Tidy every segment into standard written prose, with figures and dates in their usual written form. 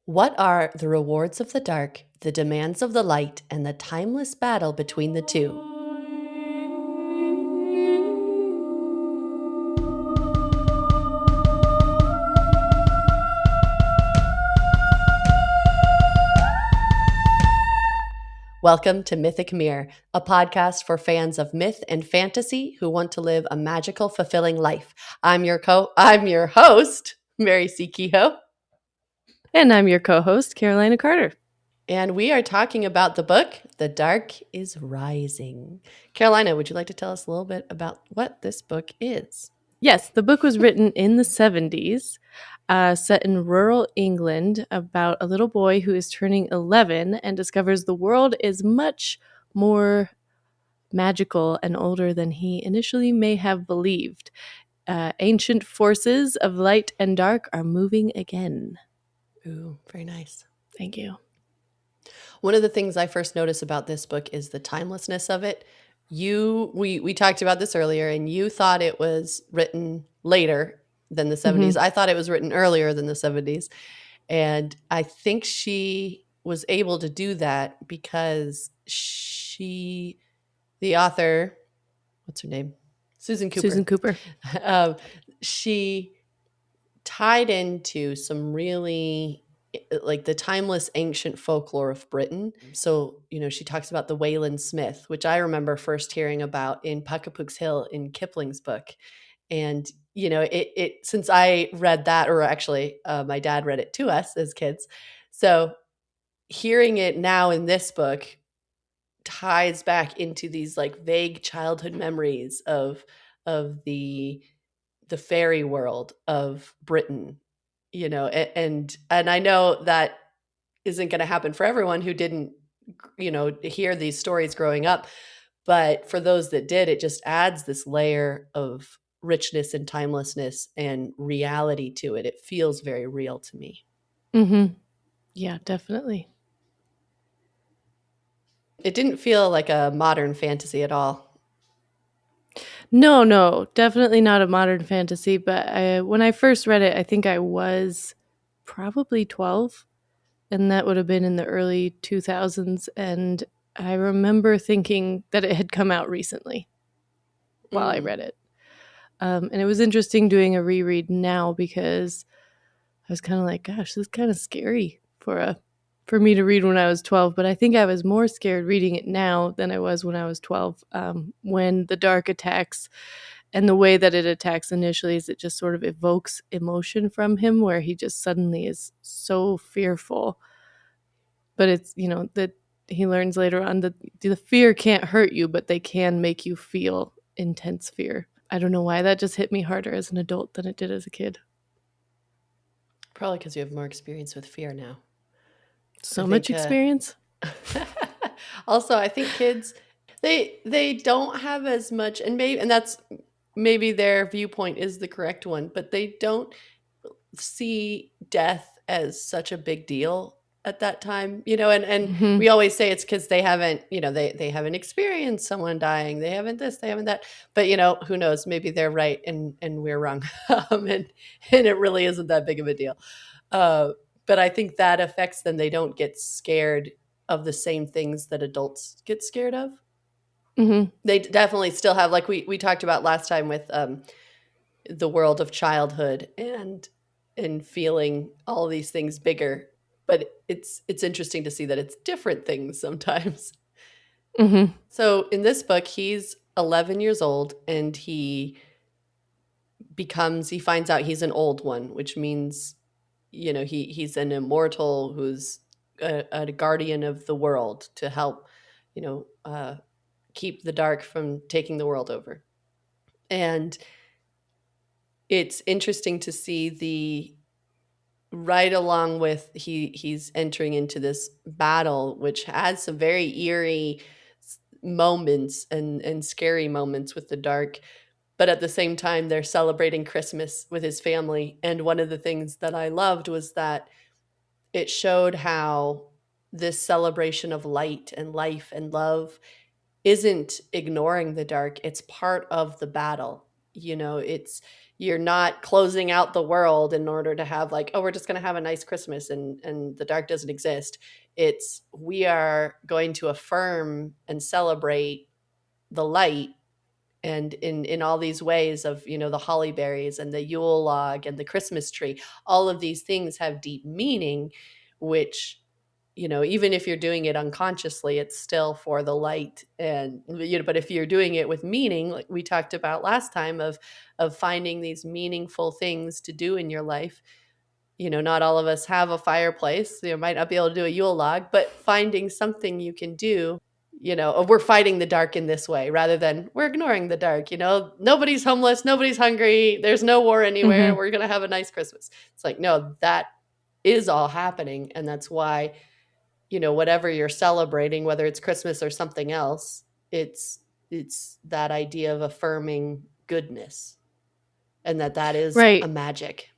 What are the rewards of the dark, the demands of the light, and the timeless battle between the two? Welcome to Mythic Mirror, a podcast for fans of myth and fantasy who want to live a magical, fulfilling life. I'm your host, Mary C. Kehoe, And I'm your co-host, Carolina Carter. and we are talking about the book The Dark is Rising. Carolina, would you like to tell us a little bit about what this book is? Yes, the book was written in the 70s, set in rural England about a little boy who is turning 11 and discovers the world is much more magical and older than he initially may have believed. Ancient forces of light and dark are moving again. Ooh, very nice. Thank you. One of the things I first noticed about this book is the timelessness of it. We talked about this earlier, and you thought it was written later than the 70s. I thought it was written earlier than the 70s. And I think she was able to do that because the author, what's her name? Susan Cooper. She tied into some really like the timeless ancient folklore of Britain. So, she talks about the Wayland Smith, which I remember first hearing about in Puckapook's Hill in Kipling's book. And, it since I read that, or actually my dad read it to us as kids. So hearing it now in this book ties back into these like vague childhood memories of the fairy world of Britain, and I know that isn't going to happen for everyone who didn't, hear these stories growing up. But for those that did, it just adds this layer of richness and timelessness and reality to it. It feels very real to me. Mm-hmm. Yeah, definitely. It didn't feel like a modern fantasy at all. No, definitely not a modern fantasy. But when I first read it, I think I was probably 12, and that would have been in the early 2000s. And I remember thinking that it had come out recently while I read it. And it was interesting doing a reread now because I was kind of like, gosh, this is kind of scary for me to read when I was 12. But I think I was more scared reading it now than I was when I was 12. When the dark attacks, and the way that it attacks initially is it just sort of evokes emotion from him, where he just suddenly is so fearful. But it's, that he learns later on that the fear can't hurt you, but they can make you feel intense fear. I don't know why that just hit me harder as an adult than it did as a kid. Probably because you have more experience with fear now. So much experience. Also, I think kids they don't have as much, and that's maybe their viewpoint is the correct one, but they don't see death as such a big deal at that time, and we always say it's because they haven't, they haven't experienced someone dying, they haven't this, they haven't that, but who knows, maybe they're right and we're wrong. And it really isn't that big of a deal. But I think that affects them. They don't get scared of the same things that adults get scared of. They definitely still have, like we talked about last time with the world of childhood and feeling all these things bigger. But it's interesting to see that it's different things sometimes. So in this book, he's 11 years old and he finds out he's an old one, which means, he's an immortal who's a guardian of the world to help, keep the dark from taking the world over. And it's interesting to see right along with he's entering into this battle, which has some very eerie moments and scary moments with the dark. But at the same time, they're celebrating Christmas with his family. And one of the things that I loved was that it showed how this celebration of light and life and love isn't ignoring the dark. It's part of the battle. It's you're not closing out the world in order to have like, oh, we're just going to have a nice Christmas and the dark doesn't exist. It's we are going to affirm and celebrate the light, and in all these ways of, the holly berries and the Yule log and the Christmas tree. All of these things have deep meaning, which, even if you're doing it unconsciously, it's still for the light. And, but if you're doing it with meaning, like we talked about last time, of finding these meaningful things to do in your life. Not all of us have a fireplace. You might not be able to do a Yule log, but finding something you can do, of we're fighting the dark in this way rather than we're ignoring the dark. Nobody's homeless, nobody's hungry, there's no war anywhere. Mm-hmm. We're going to have a nice Christmas. It's like, no, that is all happening. And that's why, whatever you're celebrating, whether it's Christmas or something else, it's that idea of affirming goodness, and that is a Right. magic.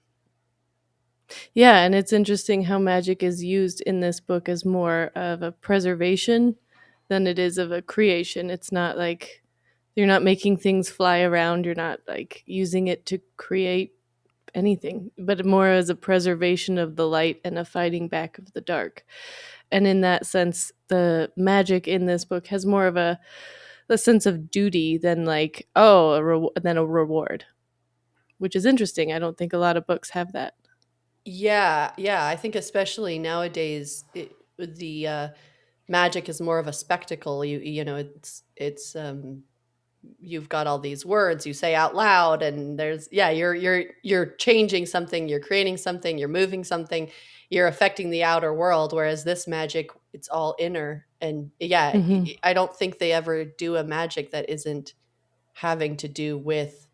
Yeah, and it's interesting how magic is used in this book as more of a preservation than it is of a creation. It's not like you're not making things fly around, you're not like using it to create anything, but more as a preservation of the light and a fighting back of the dark. And in that sense, the magic in this book has more of a sense of duty than like, oh, than a reward, which is interesting. I don't think a lot of books have that. Yeah, yeah. I think especially nowadays, the magic is more of a spectacle. It's you've got all these words you say out loud, and there's yeah, you're changing something, you're creating something, you're moving something, you're affecting the outer world. Whereas this magic, it's all inner, and yeah, Hmm. I don't think they ever do a magic that isn't having to do with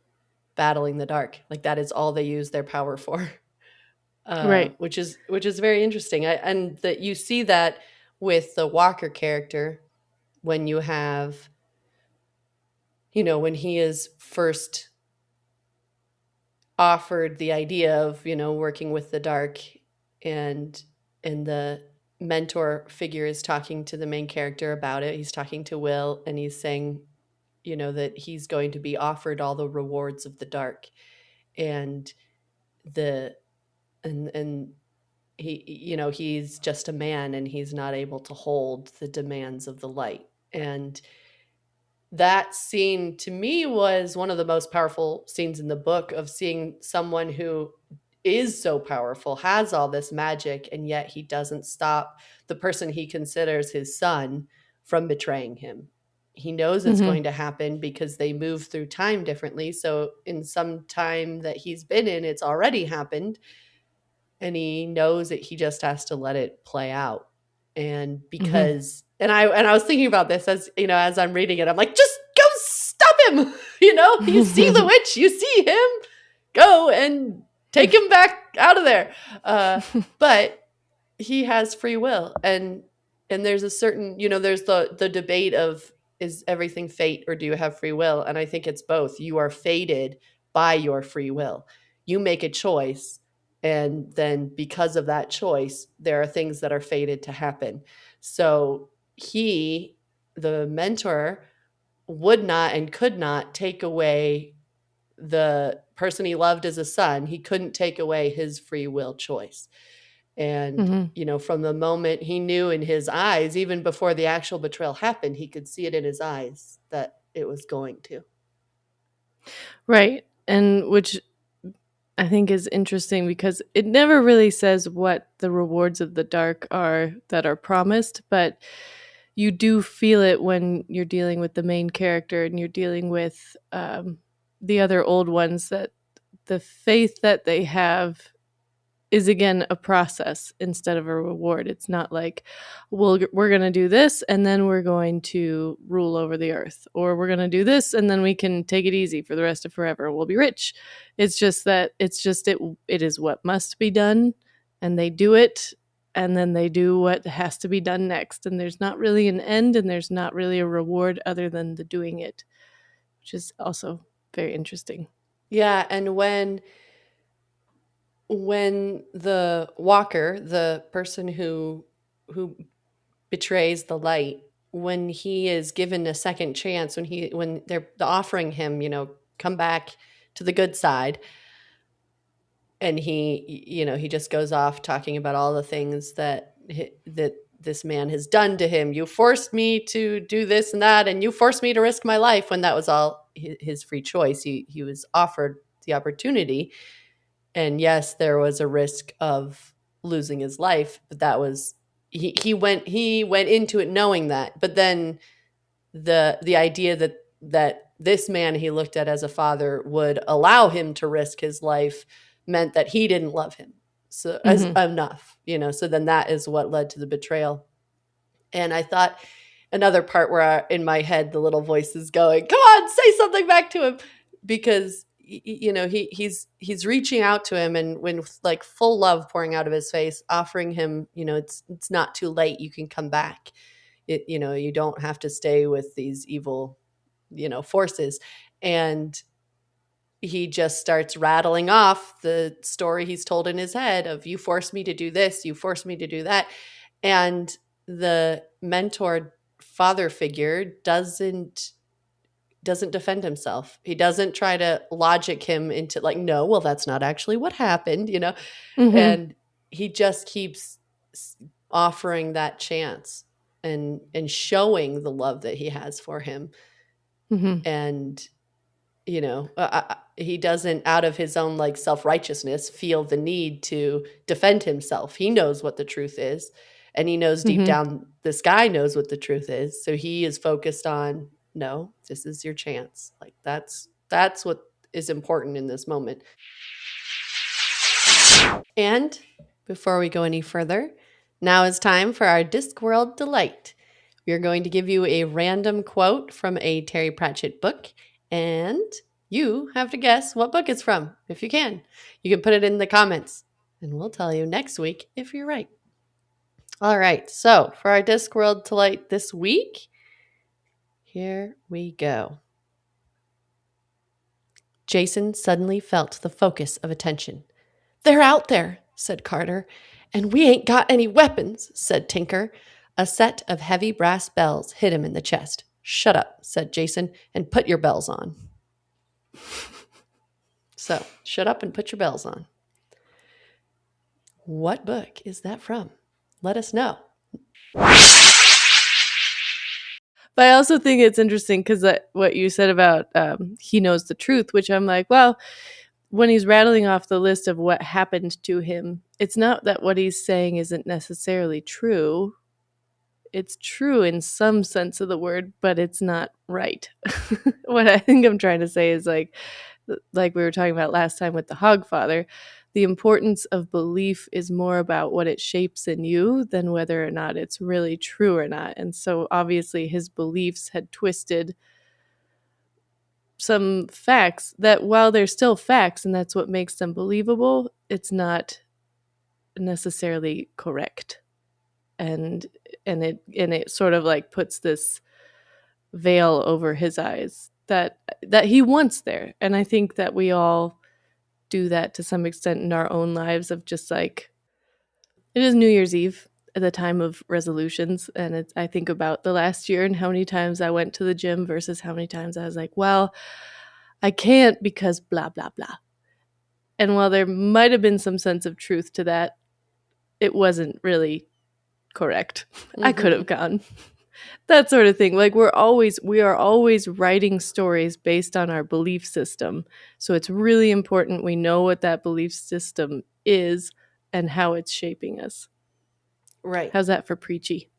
battling the dark. Like that is all they use their power for. Right. Which is very interesting. And that you see that with the Walker character when you have, when he is first offered the idea of, working with the dark, and the mentor figure is talking to the main character about it. He's talking to Will, and he's saying, that he's going to be offered all the rewards of the dark, and the and he's just a man, and he's not able to hold the demands of the light. And that scene to me was one of the most powerful scenes in the book, of seeing someone who is so powerful, has all this magic, and yet he doesn't stop the person he considers his son from betraying him. He knows it's Hmm. going to happen because they move through time differently. So in some time that he's been in, it's already happened, and he knows that he just has to let it play out. And Hmm. because and I was thinking about this as as I'm reading it, I'm like, just go stop him. You see the witch, you see him, go and take him back out of there. But he has free will, and there's a certain, there's the debate of, is everything fate or do you have free will? And I think it's both. You are fated by your free will. You make a choice, and then because of that choice, there are things that are fated to happen. So he, the mentor, would not and could not take away the person he loved as a son. He couldn't take away his free will choice. And, Hmm. from the moment he knew in his eyes, even before the actual betrayal happened, he could see it in his eyes that it was going to. Right. And which I think is interesting because it never really says what the rewards of the dark are that are promised, but you do feel it when you're dealing with the main character and you're dealing with the other old ones, that the faith that they have is again a process instead of a reward. It's not like, well, we're going to do this and then we're going to rule over the earth, or we're going to do this and then we can take it easy for the rest of forever. We'll be rich. It's just that it is what must be done, and they do it, and then they do what has to be done next. And there's not really an end, and there's not really a reward other than the doing it, which is also very interesting. Yeah, and when the walker, the person who betrays the light, when he is given a second chance, when they're offering him, come back to the good side. And he just goes off talking about all the things that this man has done to him. You forced me to do this and that, and you forced me to risk my life, when that was all his free choice. He was offered the opportunity, and yes, there was a risk of losing his life, but that was he went into it knowing that. But then the idea that this man he looked at as a father would allow him to risk his life meant that he didn't love him so as enough, so then that is what led to the betrayal. And I thought another part where in my head the little voice is going, come on, say something back to him, because he's reaching out to him, and when like full love pouring out of his face, offering him, it's not too late, you can come back. You don't have to stay with these evil, forces. And he just starts rattling off the story he's told in his head of, you forced me to do this, you forced me to do that. And the mentor father figure doesn't defend himself. He doesn't try to logic him into like, no, well, that's not actually what happened, and he just keeps offering that chance and showing the love that he has for him. And he doesn't, out of his own like self-righteousness, feel the need to defend himself. He knows what the truth is, and he knows deep down this guy knows what the truth is. So he is focused on, no, this is your chance. Like that's what is important in this moment. And before we go any further, now is time for our Discworld Delight. We are going to give you a random quote from a Terry Pratchett book, and you have to guess what book it's from, if you can. You can put it in the comments, and we'll tell you next week if you're right. All right, so for our Discworld Delight this week, here we go. Jason suddenly felt the focus of attention. They're out there, said Carter. And we ain't got any weapons, said Tinker. A set of heavy brass bells hit him in the chest. Shut up, said Jason, and put your bells on. So, shut up and put your bells on. What book is that from? Let us know. But I also think it's interesting because what you said about he knows the truth, which I'm like, well, when he's rattling off the list of what happened to him, it's not that what he's saying isn't necessarily true. It's true in some sense of the word, but it's not right. What I think I'm trying to say is like we were talking about last time with the Hogfather, the importance of belief is more about what it shapes in you than whether or not it's really true or not. And so obviously his beliefs had twisted some facts that, while they're still facts and that's what makes them believable, it's not necessarily correct. And it sort of like puts this veil over his eyes that he wants there. And I think that we all do that to some extent in our own lives, of just like, it is New Year's Eve at the time of resolutions, and I think about the last year and how many times I went to the gym versus how many times I was like, well, I can't because blah blah blah. And while there might have been some sense of truth to that, it wasn't really correct. I could have gone. That sort of thing. Like we are always writing stories based on our belief system. So it's really important we know what that belief system is and how it's shaping us. Right. How's that for preachy?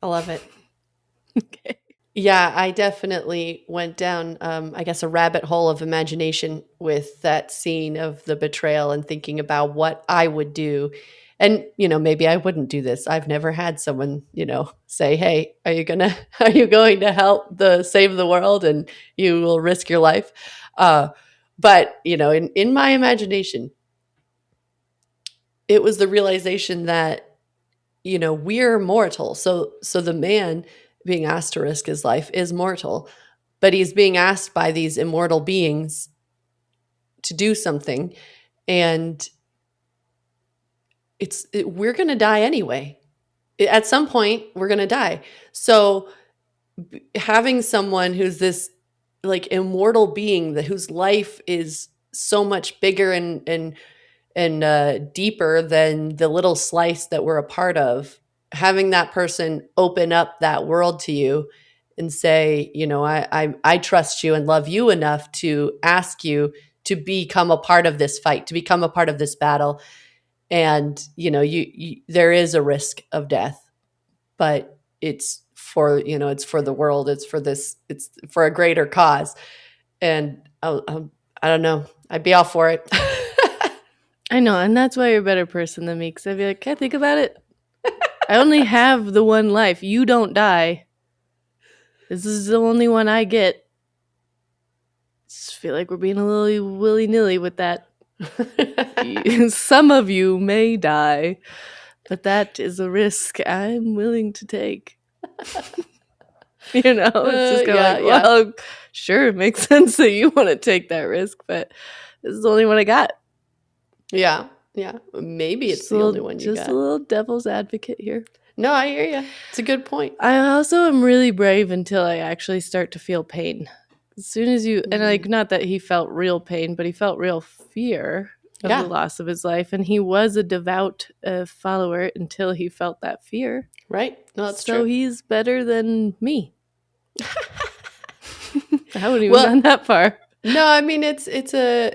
I love it. Okay. Yeah, I definitely went down, I guess, a rabbit hole of imagination with that scene of the betrayal and thinking about what I would do. And, maybe I wouldn't do this. I've never had someone, say, hey, are you going to help save the world and you will risk your life? But, in my imagination, it was the realization that, we're mortal. So the man being asked to risk his life is mortal, but he's being asked by these immortal beings to do something. And we're going to die anyway. At some point, we're going to die. So having someone who's this like immortal being whose life is so much bigger and deeper than the little slice that we're a part of. Having that person open up that world to you and say, I trust you and love you enough to ask you to become a part of this fight, to become a part of this battle. And, you there is a risk of death, but it's for the world. It's for a greater cause. And I don't know. I'd be all for it. I know, and that's why you're a better person than me, because I'd be like, can I think about it? I only have the one life. You don't die. This is the only one I get. Just feel like we're being a little willy-nilly with that. Some of you may die, but that is a risk I'm willing to take. It's just kind of well, sure, it makes sense that you want to take that risk, but this is the only one I got. Yeah. Maybe it's the only one you got. Just a little devil's advocate here. No, I hear you. It's a good point. I also am really brave until I actually start to feel pain. As soon as you, and not that he felt real pain, but he felt real fear of the loss of his life. And he was a devout follower until he felt that fear. Right. No, that's true. So he's better than me. I wouldn't even gone that far. No, I mean, it's a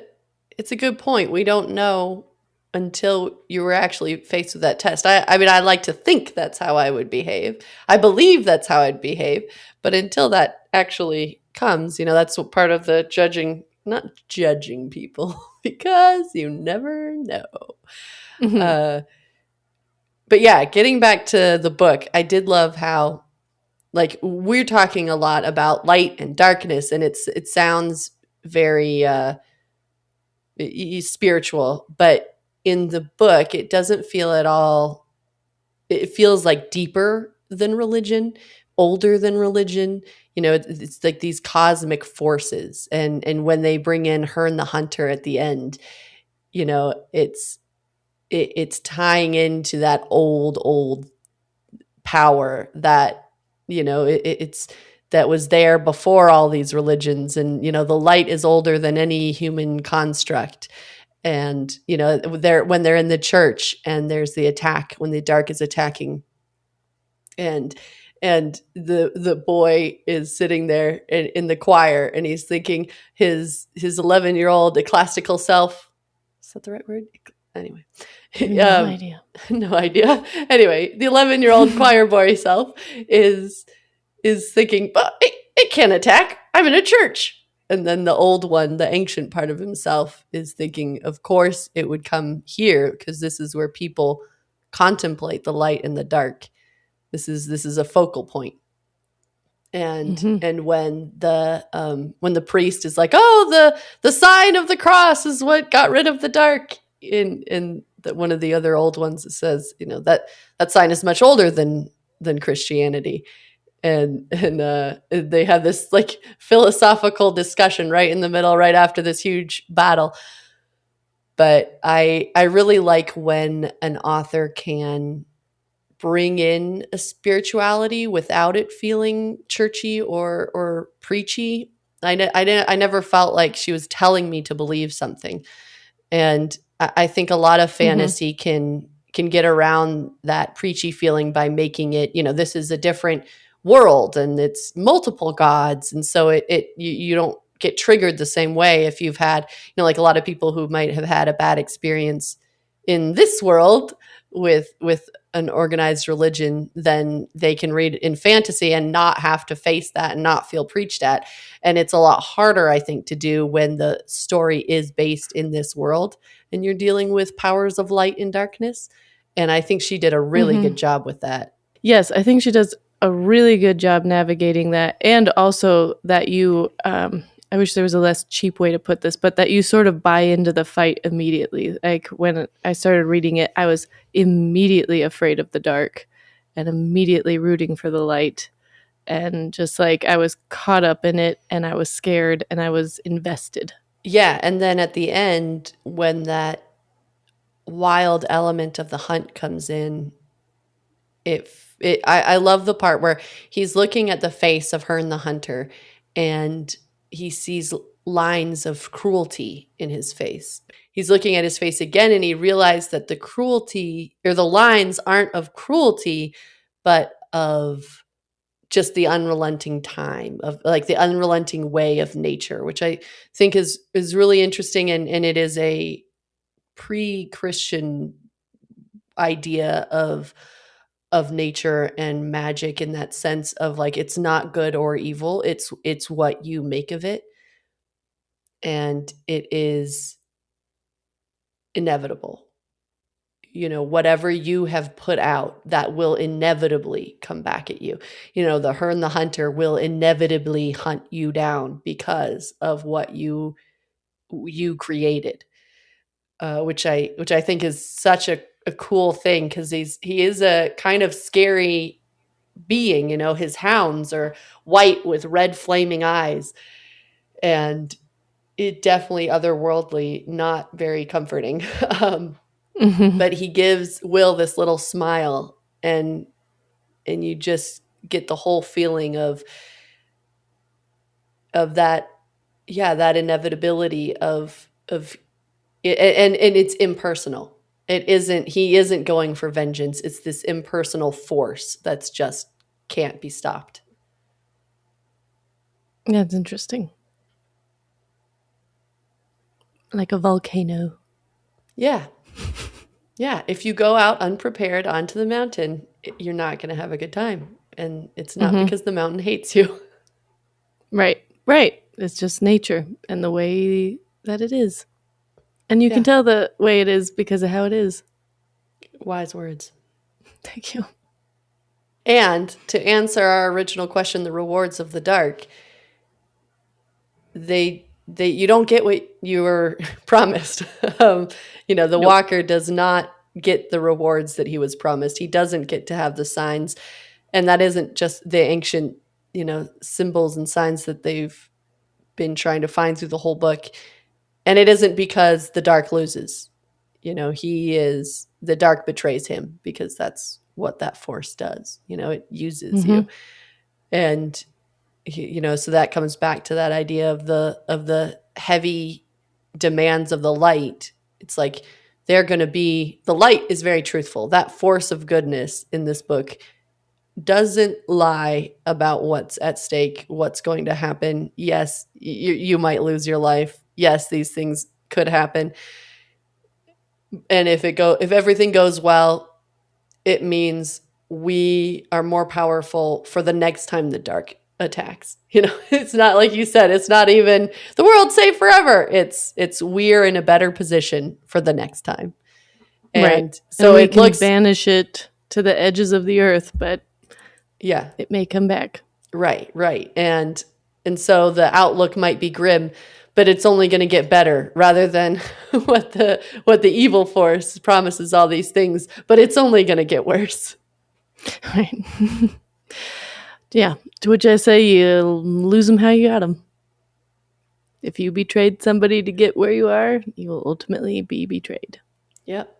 good point. We don't know until you were actually faced with that test. I mean, I like to think that's how I would behave. I believe that's how I'd behave. But until that actually comes, that's what part of the not judging people, because you never know. Mm-hmm. But yeah, getting back to the book, I did love how, like, we're talking a lot about light and darkness, and it sounds very spiritual, but in the book, it doesn't feel at all. It feels like deeper than religion, older than religion. It's like these cosmic forces, and when they bring in Herne the Hunter at the end, it's tying into that old power that it's that was there before all these religions. And the light is older than any human construct. And when they're in the church and there's the attack, when the dark is attacking, and the boy is sitting there in the choir, and he's thinking his 11-year-old ecclesiastical self. Is that the right word? Anyway, no idea. No idea. Anyway, the 11-year-old choir boy self is thinking, but it can't attack. I'm in a church. And then the old one, the ancient part of himself, is thinking, of course it would come here, because this is where people contemplate the light and the dark. This is a focal point. And and when the priest is like, oh, the sign of the cross is what got rid of the dark, in one of the other old ones, it says, that sign is much older than Christianity. And they have this like philosophical discussion right in the middle, right after this huge battle. But I really like when an author can bring in a spirituality without it feeling churchy or preachy. I never felt like she was telling me to believe something. And I think a lot of fantasy can get around that preachy feeling by making it, this is a different world and it's multiple gods. And so you don't get triggered the same way if you've had, like a lot of people who might have had a bad experience in this world with an organized religion, then they can read in fantasy and not have to face that and not feel preached at. And it's a lot harder, I think, to do when the story is based in this world and you're dealing with powers of light and darkness. And I think she did a really good job with that. Yes, I think she does a really good job navigating that. And also that you, I wish there was a less cheap way to put this, but that you sort of buy into the fight immediately. Like when I started reading it, I was immediately afraid of the dark and immediately rooting for the light. And just like I was caught up in it and I was scared and I was invested. Yeah. And then at the end, when that wild element of the hunt comes in, I love the part where he's looking at the face of Herne the Hunter, and he sees lines of cruelty in his face. He's looking at his face again, and he realized that the cruelty or the lines aren't of cruelty, but of just the unrelenting time, of like the unrelenting way of nature, which I think is really interesting, and it is a pre-Christian idea of nature and magic, in that sense of like it's not good or evil, it's what you make of it, and it is inevitable. Whatever you have put out, that will inevitably come back at you. The hern the hunter will inevitably hunt you down because of what you created, which I think is such a cool thing, because he is a kind of scary being. His hounds are white with red flaming eyes, and it definitely otherworldly, not very comforting. But he gives Will this little smile, and you just get the whole feeling of that, yeah, that inevitability of it, and it's impersonal. He isn't going for vengeance. It's this impersonal force that's just can't be stopped. That's interesting. Like a volcano. Yeah. Yeah, if you go out unprepared onto the mountain, you're not going to have a good time, and it's not because the mountain hates you. Right. It's just nature and the way that it is. And you can tell the way it is because of how it is. Wise words. Thank you. And to answer our original question, the rewards of the dark, you don't get what you were promised. The walker does not get the rewards that he was promised. He doesn't get to have the signs, and that isn't just the ancient, symbols and signs that they've been trying to find through the whole book. And it isn't because the dark loses. The dark betrays him, because that's what that force does. It uses you. And so that comes back to that idea of the heavy demands of the light. It's like the light is very truthful. That force of goodness in this book doesn't lie about what's at stake, what's going to happen. Yes, you might lose your life. Yes, these things could happen. And if everything goes well, it means we are more powerful for the next time the dark attacks. It's not like you said, it's not even the world's safe forever. It's we're in a better position for the next time. And right. So and we can banish it to the edges of the earth, but yeah, it may come back. Right. And so the outlook might be grim, but it's only going to get better, rather than what the evil force promises all these things, but it's only going to get worse. Right. Yeah. To which I say, you lose them how you got them. If you betrayed somebody to get where you are, you will ultimately be betrayed. Yep.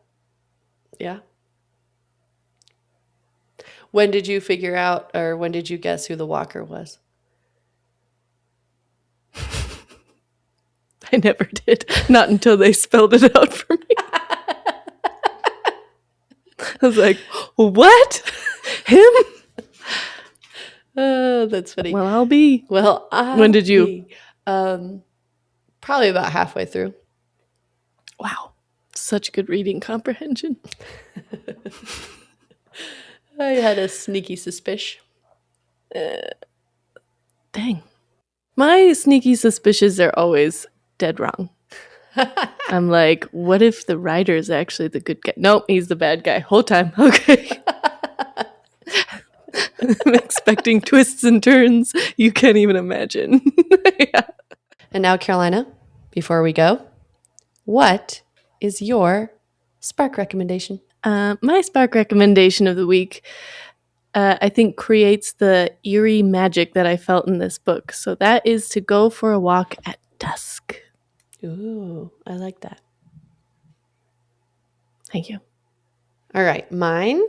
Yeah. When did you figure out, or when did you guess who the walker was? I never did. Not until they spelled it out for me. I was like, what? Him? Oh, that's funny. Well, I'll be. When did you? Probably about halfway through. Wow. Such good reading comprehension. I had a sneaky suspicion. Dang. My sneaky suspicions are always dead wrong. I'm like, what if the writer is actually the good guy? Nope, he's the bad guy. Whole time. Okay. I'm expecting twists and turns you can't even imagine. Yeah. And now, Carolina, before we go, what is your spark recommendation? My spark recommendation of the week, I think, creates the eerie magic that I felt in this book. So that is to go for a walk at dusk. Ooh, I like that. Thank you. All right. Mine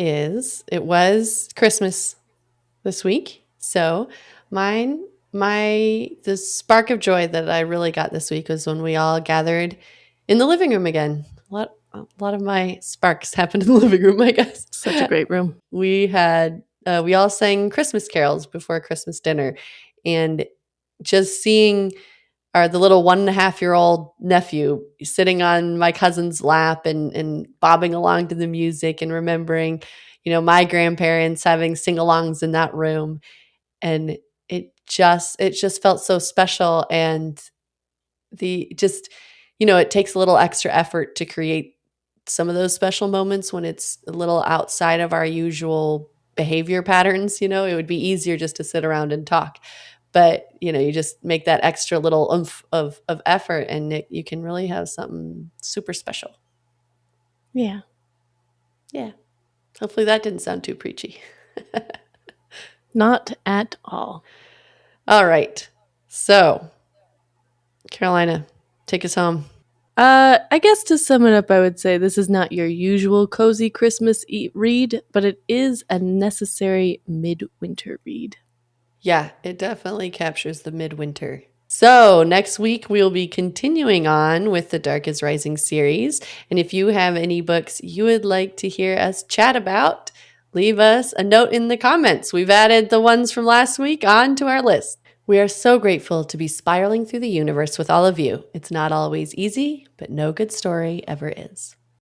it was Christmas this week. So mine The spark of joy that I really got this week was when we all gathered in the living room again. A lot of my sparks happened in the living room, I guess. Such a great room. We all sang Christmas carols before Christmas dinner, and just seeing the little 1.5-year-old nephew sitting on my cousin's lap and bobbing along to the music, and remembering, my grandparents having sing-alongs in that room. And it just felt so special. And the just it takes a little extra effort to create some of those special moments when it's a little outside of our usual behavior patterns. It would be easier just to sit around and talk, but you just make that extra little oomph of effort, and you can really have something super special. Yeah. Hopefully that didn't sound too preachy. Not at all. All right, so Carolina, take us home. I guess to sum it up, I would say this is not your usual cozy Christmas read, but it is a necessary midwinter read. Yeah, it definitely captures the midwinter. So next week we'll be continuing on with the Dark is Rising series. And if you have any books you would like to hear us chat about, leave us a note in the comments. We've added the ones from last week onto our list. We are so grateful to be spiraling through the universe with all of you. It's not always easy, but no good story ever is.